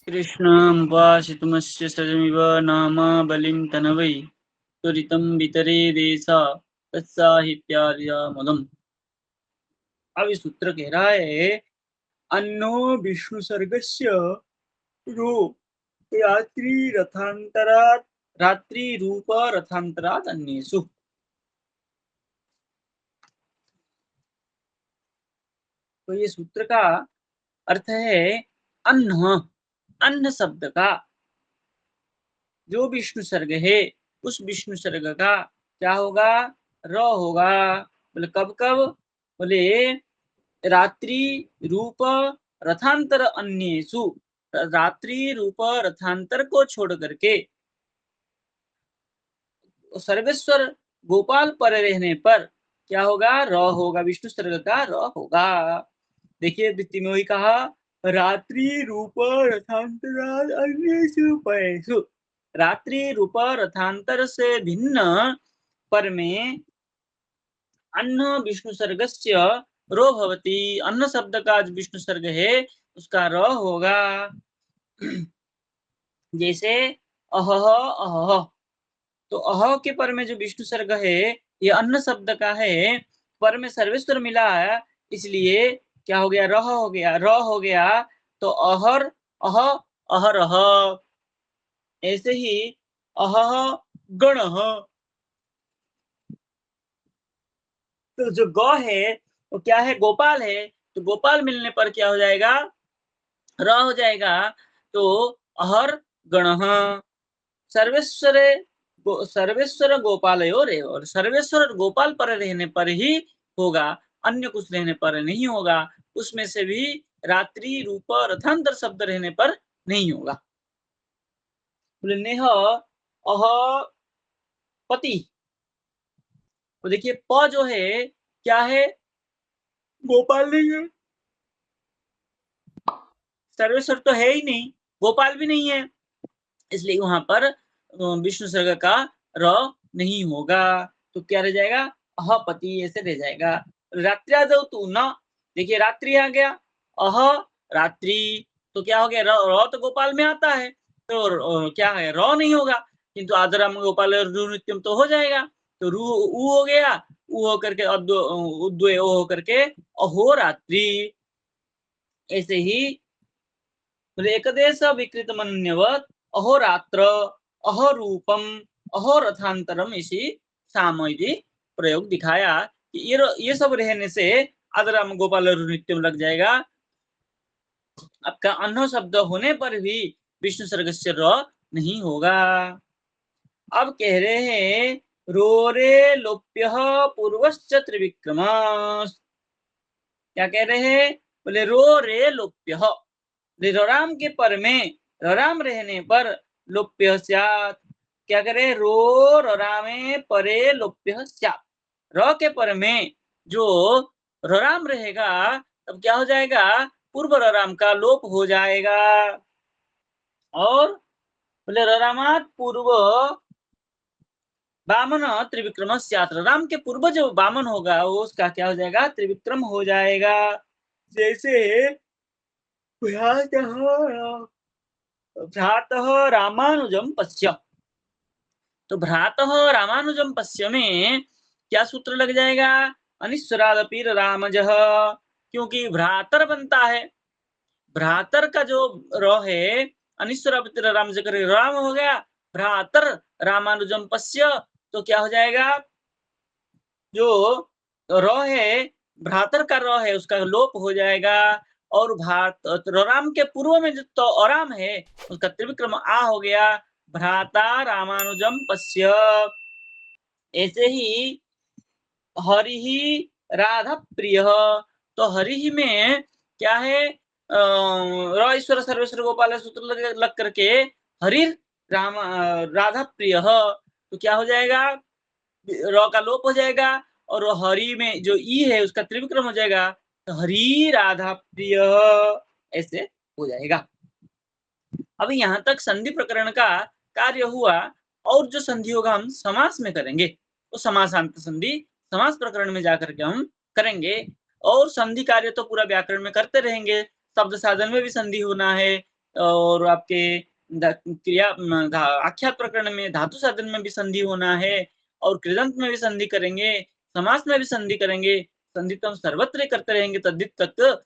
कृष्णमुपासितुमस्य सजमिव नाम बलिं तनवै त्वरितं वितरे देशा तत्साहित्यार्यामदम्। अब इस सूत्र कह रहा है अन्नो विष्णु सर्गस्य रो रात्रि रथांतरात् रात्रि रूप रथांतरात् अन्येषु। तो ये सूत्र का अर्थ है अन्न, अन्न शब्द का जो विष्णु सर्ग है उस विष्णु सर्ग का क्या होगा, र होगा। बोले कब कब, बोले रात्रि रूप रथांतर अन्येषु, रात्रि रूप रथांतर को छोड़ करके सर्वेश्वर गोपाल पर रहने पर क्या होगा, र होगा, विष्णु सर्ग का र होगा। देखिए वृत्ति में वही कहा रात्रि रूप रथांतरात् अन्येषु परेषु, रात्रि रूप रथांतर से भिन्न पर में अन्न विष्णु सर्गस्य रो भवति, अन्न शब्द का जो विष्णु सर्ग है उसका र होगा। जैसे अहह अहह, तो अह के पर में जो विष्णु सर्ग है ये अन्न शब्द का है, पर में सर्वेश्वर मिला है इसलिए क्या हो गया, रह हो गया, र हो गया। तो अहर अह अहरह, ऐसे ही अहह गणः, तो जो गौ है वो क्या है, गोपाल है, तो गोपाल मिलने पर क्या हो जाएगा, र हो जाएगा। तो अहर गणः, सर्वेश्वरे सर्वेश्वर गोपालयोर, और सर्वेश्वर और गोपाल पर रहने पर ही होगा, अन्य कुछ रहने पर नहीं होगा। उसमें से भी रात्रि रूप रथांतर शब्द रहने पर नहीं होगा। बोले नेह अह पति, तो देखिए प जो है क्या है, गोपाल नहीं है, सर्वेश्वर तो है ही नहीं, गोपाल भी नहीं है, इसलिए वहां पर विष्णु सर्ग का र नहीं होगा। तो क्या रह जाएगा, अहपति ऐसे रह जाएगा। रात्रि दो तू न, देखिए रात्रि आ गया, अह रात्रि, तो क्या हो गया, र तो गोपाल में आता है, तो क्या है, र नहीं होगा, किंतु आदरम गोपाल रू नित्यम तो हो जाएगा, तो रू ऊ हो गया, ऊ हो करके उद्वय ओ हो करके अहो रात्रि। ऐसे ही एकदेश विकृत मन्यवत अहोरात्र अहोरूपम अहोरथांतरम, इसी सामयिक प्रयोग दिखाया कि ये सब रहने से आदराम गोपाल नित्यम लग जाएगा। आपका अन्न शब्द होने पर भी विष्णु सर्ग से र नहीं होगा। अब कह रहे हैं रोरे लोप्य पूर्वश्च त्रिविक्रम, क्या कह रहे हैं, बोले रो रे लोप्य, रराम के पर में रराम रहने पर लोप्य स्यात्, क्या करे, रो ररामे परे लोप्य स्यात्, र के पर में जो रराम रहेगा तब क्या हो जाएगा, पूर्व रराम का लोप हो जाएगा। और बोले ररामात पूर्व वामन त्रिविक्रम स्यात्, राम के पूर्व जो वामन होगा वो उसका क्या हो जाएगा, त्रिविक्रम हो जाएगा। जैसे भ्रातः रामानुजम पश्य, तो भ्रातः रामानुजम पश्य में क्या सूत्र लग जाएगा, अनिश्वरादपि रामजः, क्योंकि भ्रातर बनता है, भ्रातर का जो र है अनिश्वरादपि राम जकर राम हो गया, भ्रातर रामानुजम पश्य, तो क्या हो जाएगा, जो र है भ्रातर का र है उसका लोप हो जाएगा, और राम के पूर्व में जो तो अराम है उसका त्रिविक्रम आ हो गया, भ्राता रामानुजम पश्य। ऐसे ही हरि ही राधा प्रिय, तो हरि ही में क्या है, र ईश्वर सर्वेश्वर गोपाल सूत्र लग करके हरि राम राधा प्रिय, तो क्या हो जाएगा, र का लोप हो जाएगा, और हरि में जो ई है उसका त्रिविक्रम हो जाएगा, तो हरि राधा प्रिय ऐसे हो जाएगा। अभी यहाँ तक संधि प्रकरण का कार्य हुआ, और जो संधि होगा हम समास में करेंगे, तो समासांत संधि समास प्रकरण में जाकर के हम करेंगे। और संधि कार्य तो पूरा व्याकरण में करते रहेंगे, शब्द साधन में भी संधि होना है, और आपके क्रिया आख्यात प्रकरण में धातु साधन में भी संधि होना है और कृदंत में भी संधि करेंगे, समास में भी संधि करेंगे। संधि तो हम सर्वत्र करते रहेंगे तद्धित तक,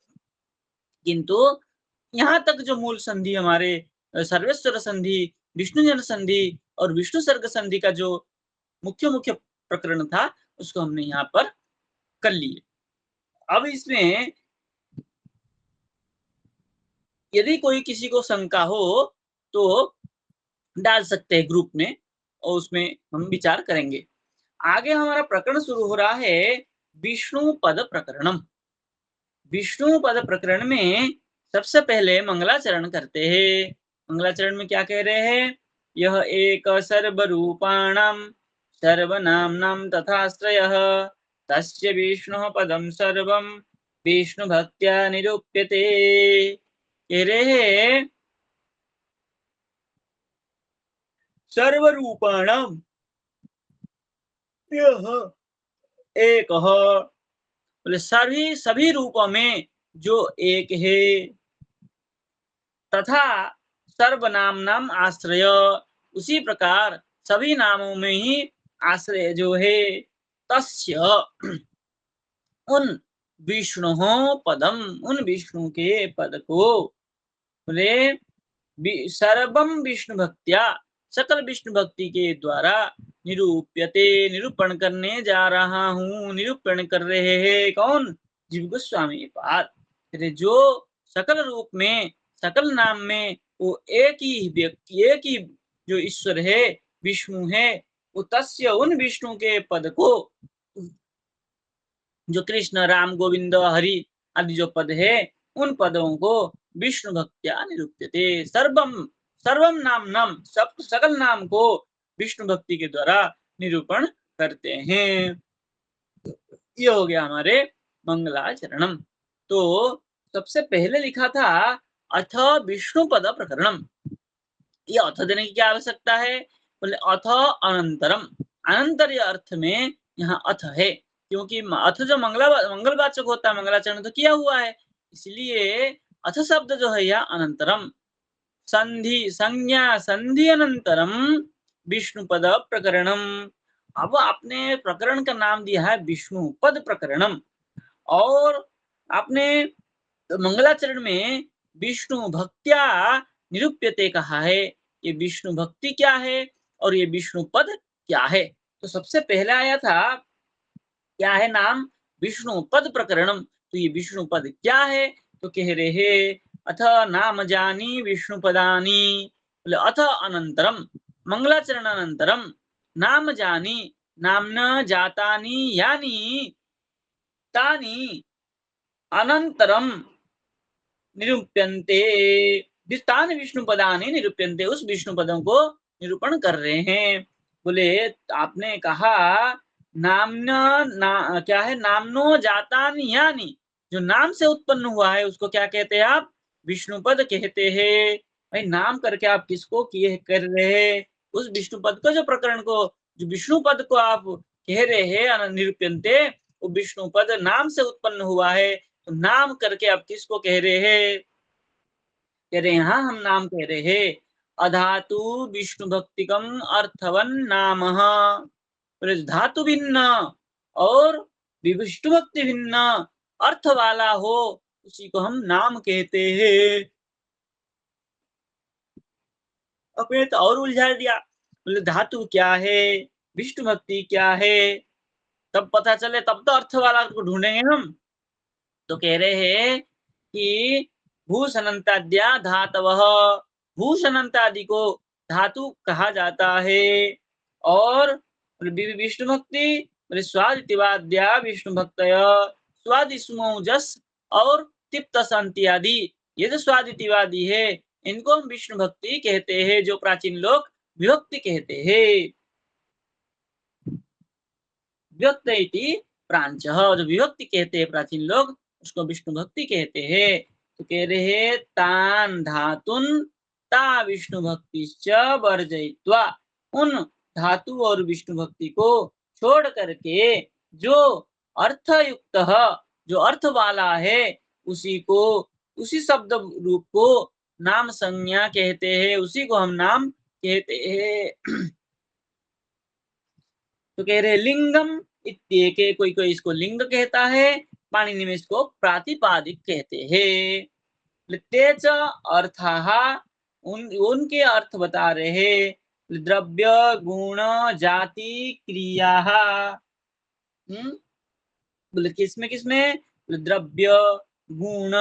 किंतु यहाँ तक जो मूल संधि हमारे सर्वेश्वर संधि, विष्णु जन संधि और विष्णु सर्ग संधि का जो मुख्य मुख्य प्रकरण था, उसको हमने यहाँ पर कर लिए। अब इसमें यदि कोई किसी को शंका हो तो डाल सकते हैं ग्रुप में और उसमें हम विचार करेंगे। आगे हमारा प्रकरण शुरू हो रहा है विष्णु पद प्रकरणम। विष्णु पद प्रकरण में सबसे पहले मंगलाचरण करते हैं। मंगलाचरण में क्या कह रहे हैं? यह एक सर्वरूपाणाम सर्वनाम्नां तथाश्रयः तस्य विष्णुः पदं सर्वं विष्णु भक्त्या निरूप्यते। कह रहे हैं सर्वरूपाणाम यह एक बोले सभी रूपों में जो एक है, तथा सर्वनाम नाम आश्रय, उसी प्रकार सभी नामों में ही आश्रय जो है, तस्य उन विष्णु पदम, उन विष्णु के पद को, बोले सर्वम विष्णु भक्त्या, सकल विष्णु भक्ति के द्वारा निरूप्यते, निरूपण करने जा रहा हूँ। निरूपण कर रहे हैं कौन? जीव गोस्वामी पाद। जो सकल रूप में सकल नाम में वो एक ही व्यक्ति, एक ही जो ईश्वर है, विष्णु है, वो तस्य उन विष्णु के पद को, जो कृष्ण राम गोविंद हरि आदि जो पद है, उन पदों को विष्णु भक्त्या निरूप्यते। सर्वम सर्वम नाम नम, सब सकल नाम को विष्णु भक्ति के द्वारा निरूपण करते हैं। ये हो गया हमारे मंगलाचरणम। तो सबसे पहले लिखा था अथ विष्णु पद प्रकरणम। ये अथ देने की क्या आवश्यकता है? बोले अथ अनंतरम, अनंतर अर्थ में यहाँ अथ है, क्योंकि अथ जो मंगलवाचक होता है, मंगलाचरण तो किया हुआ है, इसलिए अथ शब्द जो है यह अनंतरम, संधि संज्ञा संधि अनंतरम विष्णु पद प्रकरणम। अब आपने प्रकरण का नाम दिया है विष्णु पद प्रकरणम, और आपने मंगलाचरण में विष्णु भक्त्या निरूप्यते कहा है। ये विष्णु भक्ति क्या है और ये विष्णु पद क्या है? तो सबसे पहले आया था क्या है नाम? विष्णु पद प्रकरणम। तो ये विष्णु पद क्या है? तो कह रहे हैं अथ नाम जानी विष्णु पदानी, बोले अथ अनंतरम, मंगलाचरण अनंतरम, नाम जानी नामना जातानी यानी तानी अनंतरम निरूप्यन्ते, विस्तान विष्णु पदानी निरूप्यन्ते, उस विष्णु पदों को निरूपण कर रहे हैं। बोले आपने कहा नामना क्या है? नामनो जातानी यानी, जो नाम से उत्पन्न हुआ है उसको क्या कहते हैं आप? विष्णु पद कहते हैं। भाई नाम करके आप किसको किए कर रहे हैं? उस विष्णु पद को, जो प्रकरण को, जो विष्णु पद को आप कह रहे हैं निरूप्यन्ते, वो विष्णु पद नाम से उत्पन्न हुआ है। तो नाम करके आप किसको कह रहे हैं? कह रहे हैं हाँ, हम नाम कह रहे हैं अधातु विष्णु भक्तिकम अर्थवन नाम, धातु भिन्न और विष्णु भक्ति भिन्न अर्थ वाला हो, उसी को हम नाम कहते हैं। अपने तो और उलझा दिया। बोले धातु क्या है, विष्णु भक्ति क्या है, तब पता चले, तब तो अर्थ वाला को ढूंढेंगे हम। तो कह रहे हैं कि भूषणंताद्या धातवः, भूषणंतादि को धातु कहा जाता है। और विष्णु भक्ति, बोले स्वादितिवाद्या विष्णु भक्तय, स्वादिस्मो जस और तिप्त संति आदि, ये जो स्वादितिवादी है, इनको हम विष्णु भक्ति कहते हैं, जो प्राचीन लोग विभक्ति कहते हैं। व्यक्त इति प्रांचः, जो विभक्ति कहते हैं प्राचीन लोग, उसको विष्णु भक्ति कहते हैं। तो कह रहे हैं तान धातुन ता विष्णु भक्तिश्च वर्जयित्वा, उन धातु और विष्णु भक्ति को छोड़ करके जो अर्थयुक्त, जो अर्थ वाला है, उसी को, उसी शब्द रूप को नाम संज्ञा कहते हैं, उसी को हम नाम कहते हैं। तो कह रहे लिंगम इत्येके, कोई कोई इसको लिंग कहता है, पाणिनि में इसको प्रातिपादिक कहते हैं। तेच अर्थाः, उनके अर्थ बता रहे हैं। द्रव्य गुण जाति क्रिया। बोले किसमें किसमें? द्रव्य गुण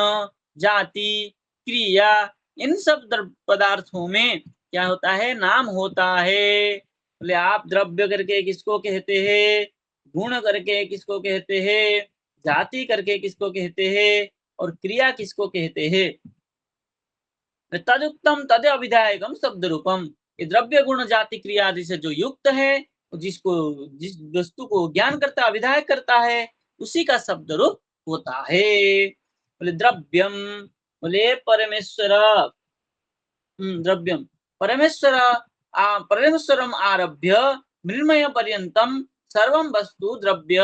जाति क्रिया, इन सब पदार्थों में क्या होता है? नाम होता है। बोले आप द्रव्य करके किसको कहते हैं, गुण करके किसको कहते हैं, जाति करके किसको कहते हैं, और क्रिया किसको कहते हैं? तदुक्तम तद अभिधायकम शब्द रूपम, ये द्रव्य गुण जाति क्रिया आदि से जो युक्त है, जिसको जिस वस्तु को ज्ञान करता अभिधायक करता है, उसी का शब्द रूप होता है। बोले द्रव्यम, बोले परमेश्वर, द्रव्यम परमेश्वर, परमेश्वरम आरभ्य मृण्मय पर्यंतम सर्वम वस्तु द्रव्य।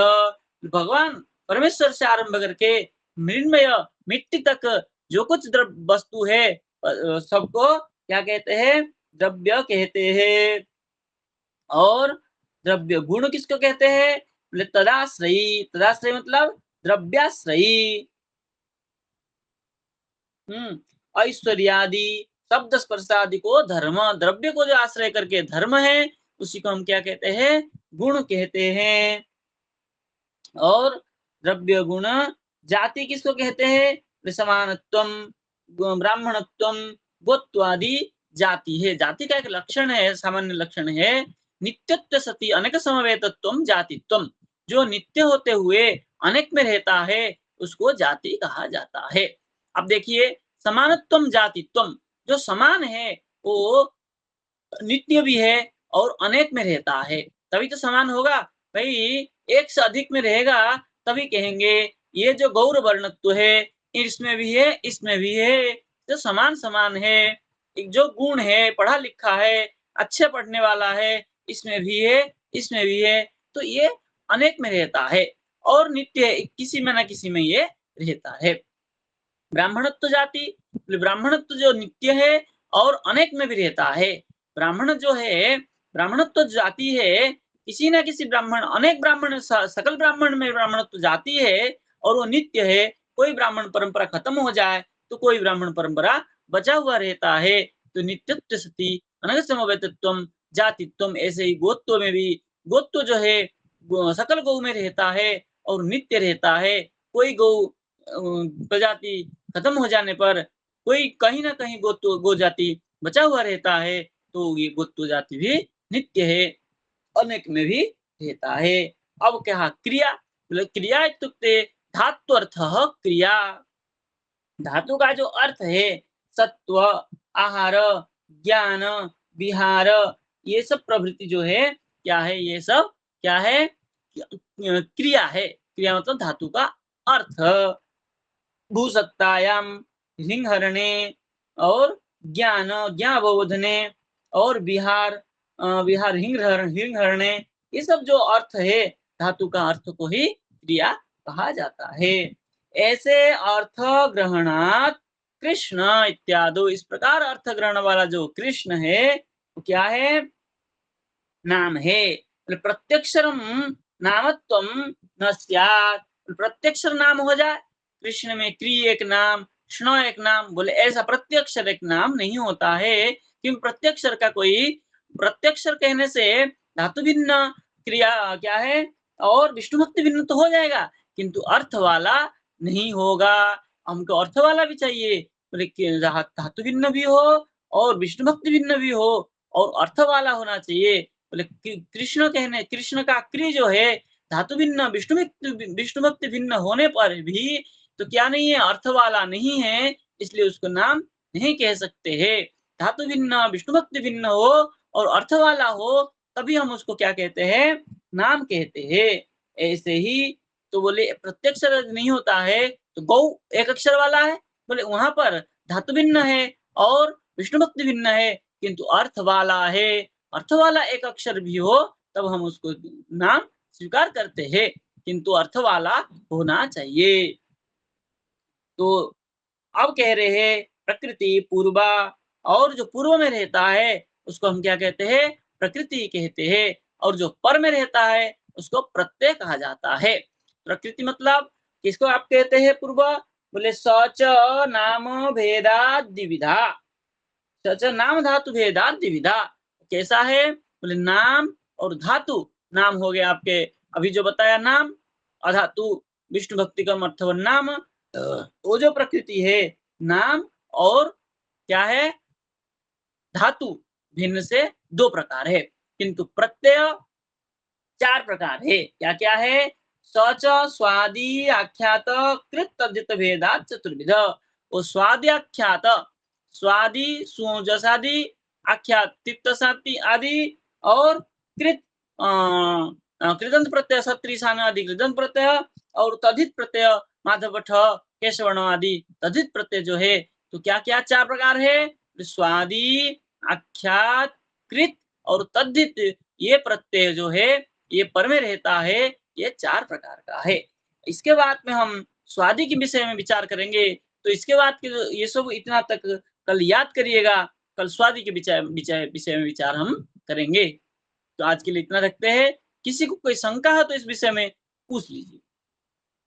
भगवान परमेश्वर से आरंभ करके मृण्मय मिट्टी तक जो कुछ द्रव्य वस्तु है, सबको क्या कहते हैं? द्रव्य कहते हैं। और द्रव्य गुण किसको कहते हैं? बोले तदाश्रयी, तदाश्रयी मतलब द्रव्याश्रयी। ऐश्वर्यादि शब्द स्पर्शादि को धर्म, द्रव्य को जो आश्रय करके धर्म है, उसी को हम क्या कहते हैं? गुण कहते हैं। और द्रव्य गुण जाति किसको कहते हैं? समानत्वम, ब्राह्मणत्वम, गोत्वादि जाति है। जाति का एक लक्षण है, सामान्य लक्षण है, नित्यत्व सति अनेक समवेतत्वम जातित्वम, जो नित्य होते हुए अनेक में रहता है, उसको जाति कहा जाता है। अब देखिए, समानत्वम जातित्वम, जो समान है वो नित्य भी है और अनेक में रहता है, तभी तो समान होगा। भाई एक से अधिक में रहेगा तभी कहेंगे ये जो गौर वर्णत्व है, इसमें भी है इसमें भी है, जो समान समान है। एक जो गुण है, पढ़ा लिखा है, अच्छे पढ़ने वाला है, इसमें भी है इसमें भी है, तो ये अनेक में रहता है और नित्य किसी में ना किसी में ये रहता है। ब्राह्मणत्व जाति, ब्राह्मणत्व जो नित्य है और अनेक में भी रहता है। ब्राह्मण जो है, ब्राह्मणत्व जाति है, किसी न किसी ब्राह्मण, अनेक ब्राह्मण, सकल ब्राह्मण में ब्राह्मणत्व जाति है और वो नित्य है। कोई ब्राह्मण परंपरा खत्म हो जाए तो कोई ब्राह्मण परंपरा बचा हुआ रहता है। तो नित्यत्व सति अनग समवेतत्वम जातित्वम, ऐसे ही गोत्व में भी, गोत्व जो है सकल गौ में रहता है और नित्य रहता है। कोई गौ प्रजाति खत्म हो जाने पर कोई कहीं ना कहीं गो जाति बचा हुआ रहता है, तो ये गोत्व जाति भी नित्य है, अनेक में भी रहता है। अब क्या क्रिया? क्रिया इत्युक्ते धात्वर्थः क्रिया, धातु का जो अर्थ है सत्व, आहार, ज्ञान, विहार, ये सब प्रवृत्ति जो है क्या है? ये सब क्या है? क्रिया है। क्रिया मतलब धातु का अर्थ। भूसत्तायाम हिंहरणे और ज्ञान ज्ञानबोधने और विहार विहार हिंहरणे, ये सब जो अर्थ है धातु का अर्थ को ही क्रिया कहा जाता है। ऐसे अर्थ ग्रहणात कृष्ण इत्यादि, इस प्रकार अर्थ ग्रहण वाला जो कृष्ण है वो क्या है? नाम है। प्रत्यक्षरम नामत्वम न स्यात्, प्रत्यक्षर नाम हो जाए, कृष्ण में क्री एक नाम, कृष्ण एक नाम, बोले ऐसा प्रत्यक्षर एक नाम नहीं होता है। क्योंकि प्रत्यक्षर का कोई, प्रत्यक्षर कहने से धातु भिन्न क्रिया क्या है और विष्णु भक्ति भिन्न तो हो जाएगा, किंतु अर्थ वाला नहीं होगा। हमको अर्थ वाला भी चाहिए, बोले धातु भिन्न भी हो और विष्णु भक्ति भिन्न भी हो और अर्थ वाला होना चाहिए। बोले कृष्ण कहने, कृष्ण का क्री जो है धातु भिन्न विष्णु भक्ति भिन्न होने पर भी तो क्या नहीं है? अर्थ वाला नहीं है, इसलिए उसको नाम नहीं कह सकते हैं। धातु भिन्न विष्णु भक्ति भिन्न हो और अर्थ वाला हो तभी हम उसको क्या कहते हैं? नाम कहते हैं। ऐसे ही तो बोले प्रत्यक्ष नहीं होता है तो गौ एक अक्षर वाला है, बोले वहां पर धातु भिन्न है और विष्णु भक्ति भिन्न है, किंतु अर्थ वाला है। अर्थ वाला एक अक्षर भी हो तब हम उसको नाम स्वीकार करते हैं, किंतु अर्थ वाला होना चाहिए। तो अब कह रहे हैं प्रकृति पूर्वा, और जो पूर्व में रहता है उसको हम क्या कहते हैं, प्रकृति कहते हैं, और जो पर में रहता है उसको प्रत्यय कहा जाता है। प्रकृति मतलब किसको आप कहते हैं पूर्व, बोले सच नाम भेदा द्विविधा, सच नाम धातु भेदा द्विविधा, कैसा है, बोले नाम और धातु, नाम हो गया आपके अभी जो बताया नाम, अधातु विष्णु भक्ति का अर्थव नाम, वो जो प्रकृति है नाम और क्या है, धातु, भिन्न से दो प्रकार है, किंतु प्रत्यय चार प्रकार है। क्या क्या है, सच स्वादि आख्यात कृत तद्धित भेदात चतुर्विध, वो स्वादि आख्यात, स्वादि सुजसादि, आख्यात तिक्तसाति आदि, और कृत कृदंत प्रत्यय सत्रिशान आदि कृदंत प्रत्यय, और तद्धित प्रत्यय माधव ठ केशवर्ण आदि तद्धित प्रत्यय जो है, तो क्या क्या चार प्रकार है, स्वादि आख्यात कृत और तद्धित, ये प्रत्यय जो है ये पर में रहता है, ये चार प्रकार का है। इसके बाद में हम स्वादि के विषय में विचार करेंगे, तो इसके बाद के ये सब इतना तक कल याद करिएगा, कल स्वादि के विषय विषय में विचार हम करेंगे। तो आज के लिए इतना रखते हैं, किसी को कोई शंका है तो इस विषय में पूछ लीजिए।